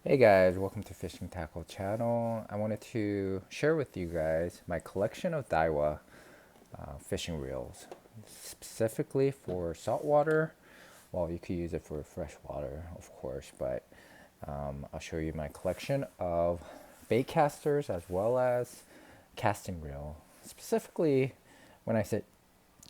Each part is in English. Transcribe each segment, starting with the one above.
Hey guys, welcome to Fishing Tackle channel. I wanted to share with you guys my collection of Daiwa fishing reels, specifically for saltwater. Well, you could use it for freshwater, of course, but I'll show you my collection of bait casters as well as casting reel. Specifically, when I said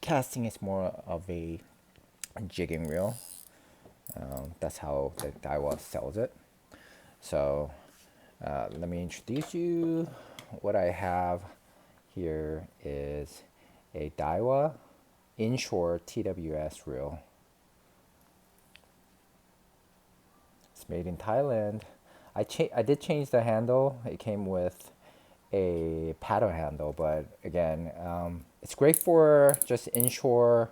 casting, it's more of a jigging reel. That's how the Daiwa sells it. So let me introduce you. What I have here is a Daiwa inshore TWS reel. It's made in Thailand. I did change the handle. It came with a paddle handle, but again, it's great for just inshore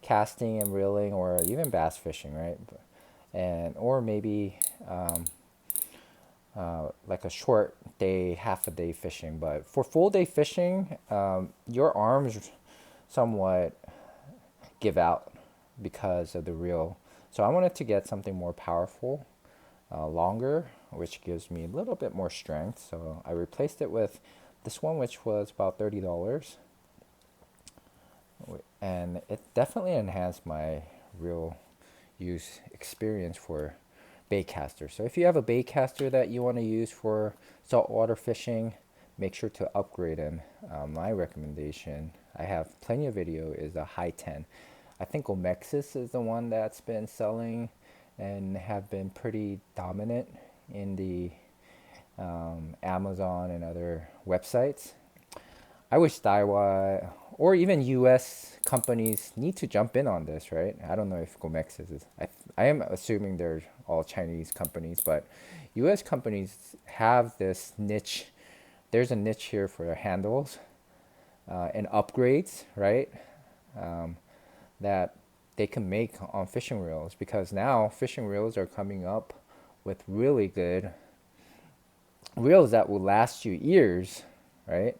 casting and reeling, or even bass fishing, right? And or maybe like a short day, half a day fishing. But for full day fishing, your arms somewhat give out because of the reel. So I wanted to get something more powerful, longer, which gives me a little bit more strength. So I replaced it with this one, which was about $30, and it definitely enhanced my reel use experience for bait caster. So if you have a bait caster that you want to use for saltwater fishing, make sure to upgrade them. My recommendation, I have plenty of video, is a high 10. I think Omexis is the one that's been selling and have been pretty dominant in the Amazon and other websites. I wish Daiwa or even U.S. companies need to jump in on this, right? I don't know if Gomex is. I am assuming they're all Chinese companies, but U.S. companies have this niche. There's a niche here for handles and upgrades, right? That they can make on fishing reels, because now fishing reels are coming up with really good reels that will last you years, right?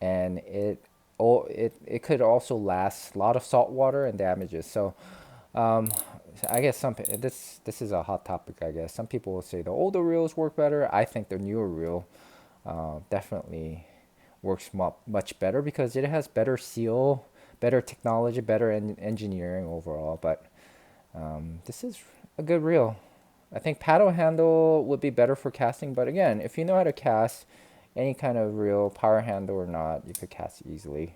And it could also last a lot of salt water and damages. So I guess this is a hot topic. I guess some people will say the older reels work better. I think the newer reel definitely works much better because it has better seal, better technology, better engineering overall. But this is a good reel. I think paddle handle would be better for casting, but again, if you know how to cast any kind of reel, power handle or not, you could cast easily.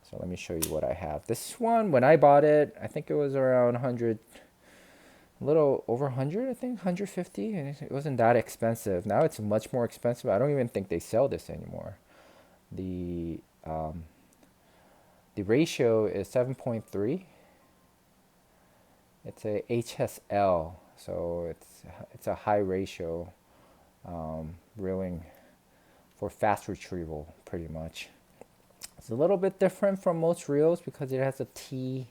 So let me show you what I have. This one, when I bought it, I think it was around 100, a little over 100, I think, 150, and it wasn't that expensive. Now it's much more expensive. I don't even think they sell this anymore. The um, the ratio is 7.3. It's a HSL, so it's a high ratio reeling for fast retrieval, pretty much. It's a little bit different from most reels because it has a T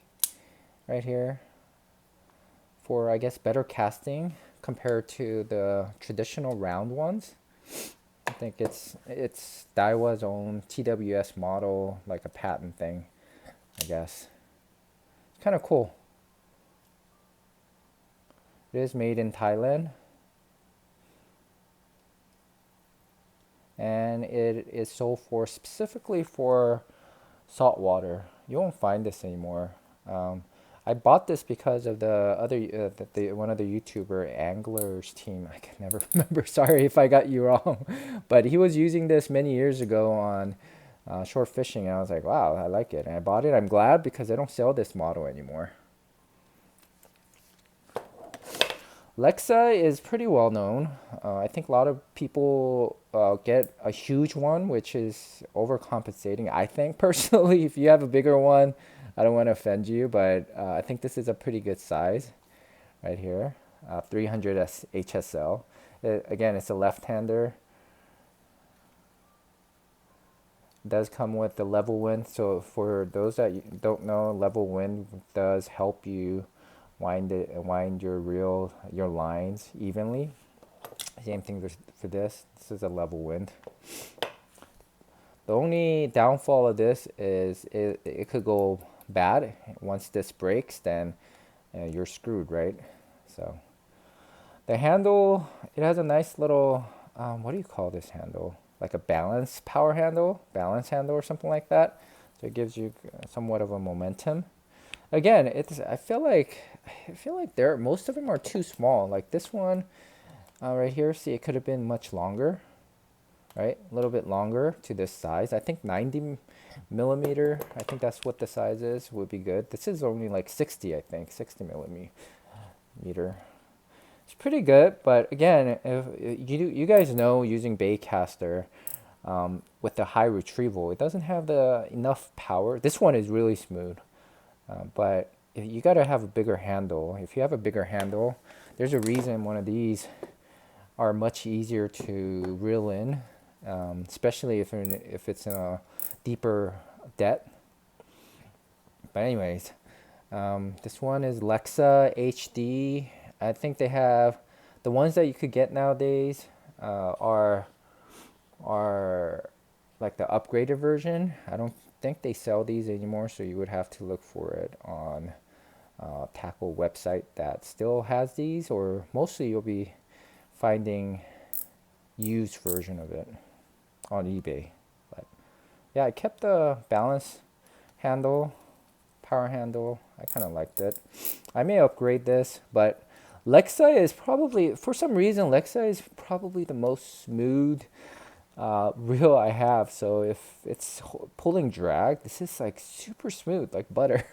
right here for, I guess, better casting compared to the traditional round ones. I think it's Daiwa's own TWS model, like a patent thing, I guess. It's kind of cool. It is made in Thailand, and it is sold for specifically for saltwater. You won't find this anymore. I bought this because of the other one of the YouTuber anglers team. I can never remember. Sorry if I got you wrong, but he was using this many years ago on short fishing, and I was like, wow, I like it, and I bought it. I'm glad because they don't sell this model anymore. Lexa is pretty well known. I think a lot of people get a huge one, which is overcompensating. I think personally, if you have a bigger one, I don't want to offend you, but I think this is a pretty good size right here. 300 HSL. Again, it's a left-hander. It does come with the level wind. So for those that don't know, level wind does help you wind your reel, your lines evenly. Same thing for this. This is a level wind. The only downfall of this is it could go bad. Once this breaks, then you're screwed, right? So The handle, it has a nice little, what do you call this handle? Like a balance handle or something like that. So it gives you somewhat of a momentum. Again, I feel like there most of them are too small. Like this one right here, see, it could have been much longer, right? A little bit longer to this size. I think 90 millimeter. I think that's what the size is. Would be good. This is only like 60, I think, 60 millimeter. It's pretty good, but again, if you guys know using baitcaster with the high retrieval, it doesn't have the enough power. This one is really smooth, but you got to have a bigger handle. If you have a bigger handle, there's a reason one of these are much easier to reel in, especially if it's in a deeper depth. But anyways, this one is Lexa HD. I think they have the ones that you could get nowadays are like the upgraded version. I don't think they sell these anymore, so you would have to look for it on tackle website that still has these, or mostly you'll be finding used version of it on eBay. But yeah, I kept the balance handle, power handle. I kind of liked it. I may upgrade this, but Lexa is probably, for some reason, Lexa is probably the most smooth reel I have. So if it's pulling drag, this is like super smooth, like butter,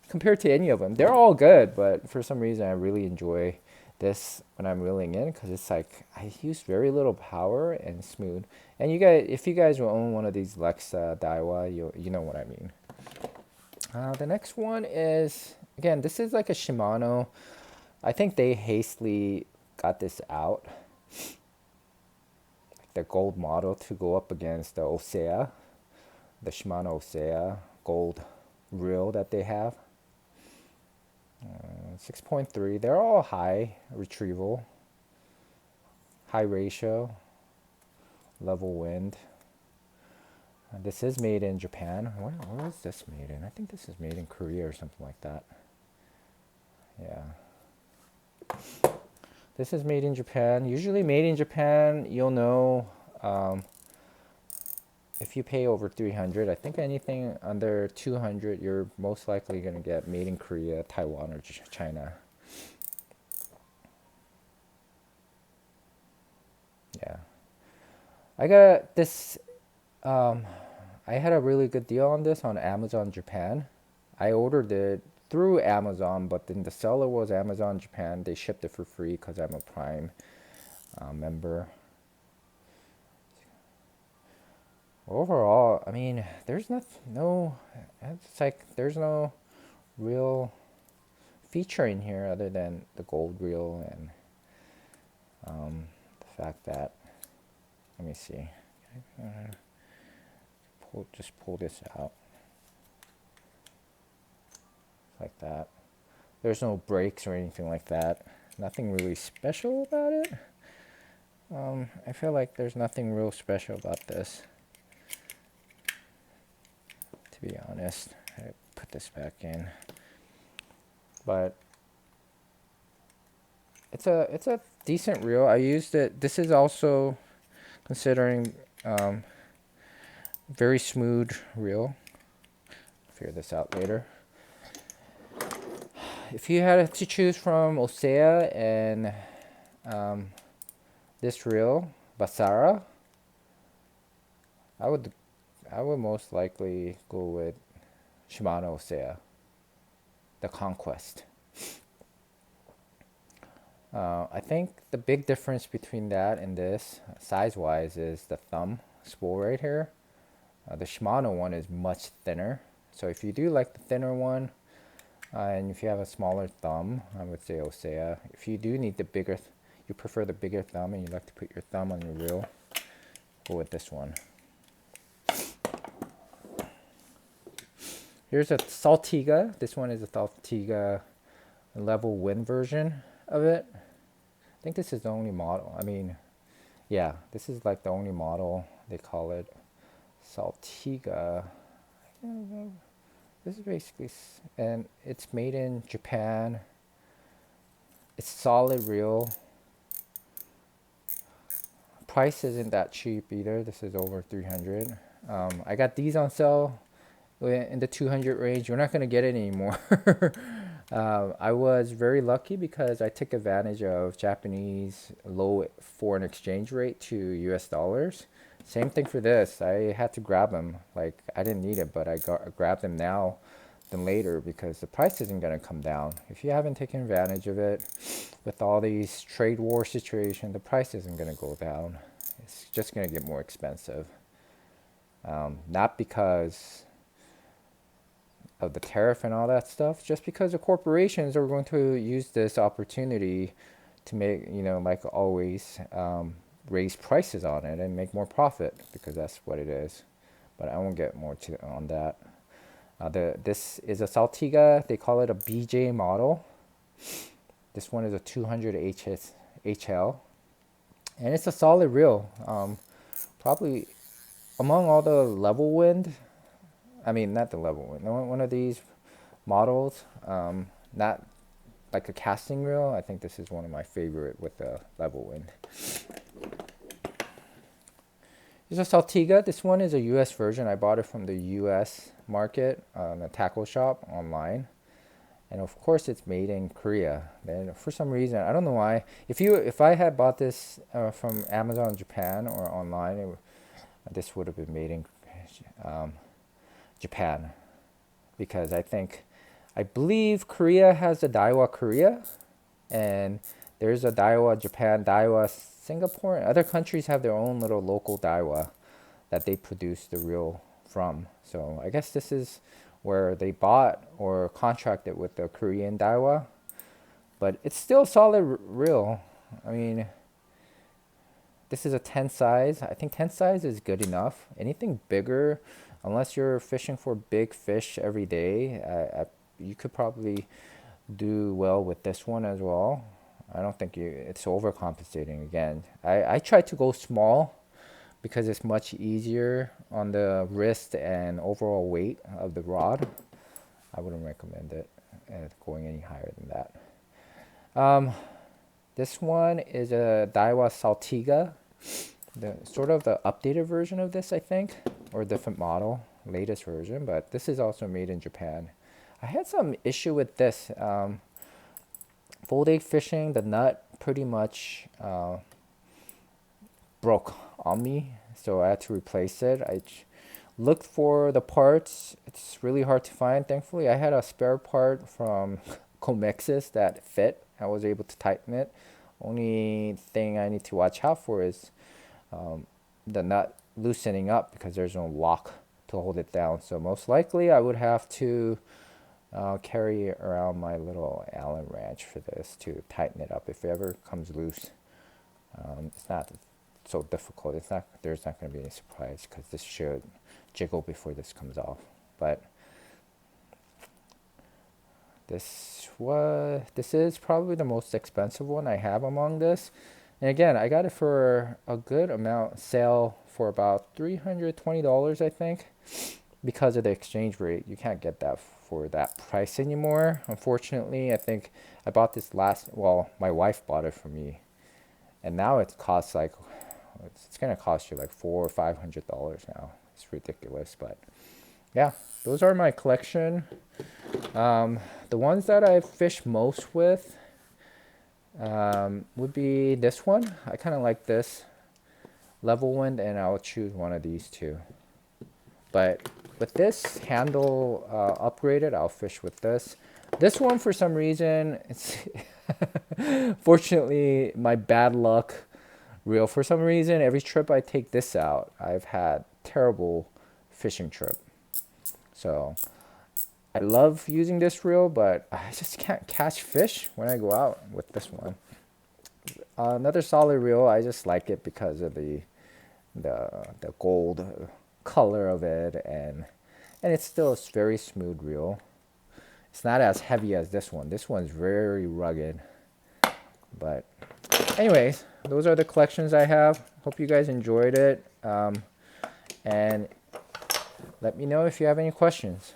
compared to any of them. They're all good, but for some reason, I really enjoy this when I'm reeling in because it's like I use very little power and smooth. And you guys, if you guys will own one of these Lexa Daiwa, you know what I mean. The next one is, again, this is like a Shimano. I think they hastily got this out, like the gold model, to go up against the Osea, the Shimano Osea gold reel that they have. 6.3. They're all high retrieval, high ratio, level wind. This is made in Japan. Where is this made in? I think this is made in Korea or something like that. Yeah. This is made in Japan. Usually made in Japan, you'll know if you pay over 300. I think anything under 200, you're most likely going to get made in Korea, Taiwan, or China. Yeah. I got this, I had a really good deal on this on Amazon Japan. I ordered it through Amazon, but then the seller was Amazon Japan. They shipped it for free because I'm a Prime member. Overall, I mean, there's it's like there's no real feature in here other than the gold reel and the fact that, let me see, just pull this out like that. There's no brakes or anything like that. Nothing really special about it. I feel like there's nothing real special about this, to be honest. I put this back in, but it's a decent reel. I used it. This is also considering very smooth reel. Figure this out later. If you had to choose from Osea and this reel, Basara, I would most likely go with Shimano Osea, the Conquest. I think the big difference between that and this, size-wise, is the thumb spool right here. The Shimano one is much thinner. So if you do like the thinner one, and if you have a smaller thumb, I would say Osea. If you do need the bigger, you prefer the bigger thumb and you like to put your thumb on your reel, go with this one. Here's a Saltiga. This one is a Saltiga level wind version of it. I think this is the only model. I mean, yeah, this is like the only model. They call it Saltiga. This is basically, and it's made in Japan. It's solid reel. Price isn't that cheap either. This is over 300. I got these on sale in the 200 range. You're not going to get it anymore. I was very lucky because I took advantage of Japanese low foreign exchange rate to US dollars. Same thing for this. I had to grab them. Like, I didn't need it, but I grabbed them now than later because the price isn't going to come down. If you haven't taken advantage of it with all these trade war situation, the price isn't going to go down. It's just going to get more expensive. Not because of the tariff and all that stuff, just because the corporations are going to use this opportunity to make, like always, raise prices on it and make more profit because that's what it is. But I won't get more on that. This is a Saltiga. They call it a BJ model. This one is a 200 HL, and it's a solid reel. Probably among all the level wind, I mean, not the level wind, one of these models, not like a casting reel. I think this is one of my favorite with the level wind. There's a Saltiga. This one is a US version. I bought it from the US market on a tackle shop online. And of course it's made in Korea. And for some reason, I don't know why. If I had bought this from Amazon Japan or online, this would have been made in Japan. Because I believe Korea has a Daiwa Korea, and there's a Daiwa Japan, Daiwa Singapore, and other countries have their own little local Daiwa that they produce the reel from. So I guess this is where they bought or contracted with the Korean Daiwa, but it's still solid reel. I mean, this is a 10 size. I think 10 size is good enough. Anything bigger, unless you're fishing for big fish every day, you could probably do well with this one as well. I don't think it's overcompensating again. I try to go small because it's much easier on the wrist and overall weight of the rod. I wouldn't recommend it going any higher than that. This one is a Daiwa Saltiga, sort of the updated version of this, I think, or a different model, latest version, but this is also made in Japan. I had some issue with this. Full day fishing, the nut pretty much broke on me, so I had to replace it. I looked for the parts. It's really hard to find. Thankfully, I had a spare part from Comexis that fit. I was able to tighten it. Only thing I need to watch out for is the nut loosening up because there's no lock to hold it down. So most likely I would have to carry around my little Allen wrench for this to tighten it up if it ever comes loose. It's not so difficult. There's not going to be any surprise because this should jiggle before this comes off. But this is probably the most expensive one I have among this. And again, I got it for a good amount, sale for about $320, I think, because of the exchange rate. You can't get that for that price anymore. Unfortunately, I think I bought this my wife bought it for me, and now it costs like, it's gonna cost you like $400 or $500 now. It's ridiculous, but yeah, those are my collection. The ones that I fish most with would be this one. I kind of like this level wind, and I'll choose one of these two. But with this handle upgraded, I'll fish with this. This one, for some reason, it's fortunately my bad luck reel. For some reason, every trip I take this out, I've had terrible fishing trip. So I love using this reel, but I just can't catch fish when I go out with this one. Another solid reel. I just like it because of the gold color of it, and it's still a very smooth reel. It's not as heavy as this one. This one's very rugged. But anyways, those are the collections I have. Hope you guys enjoyed it. And let me know if you have any questions.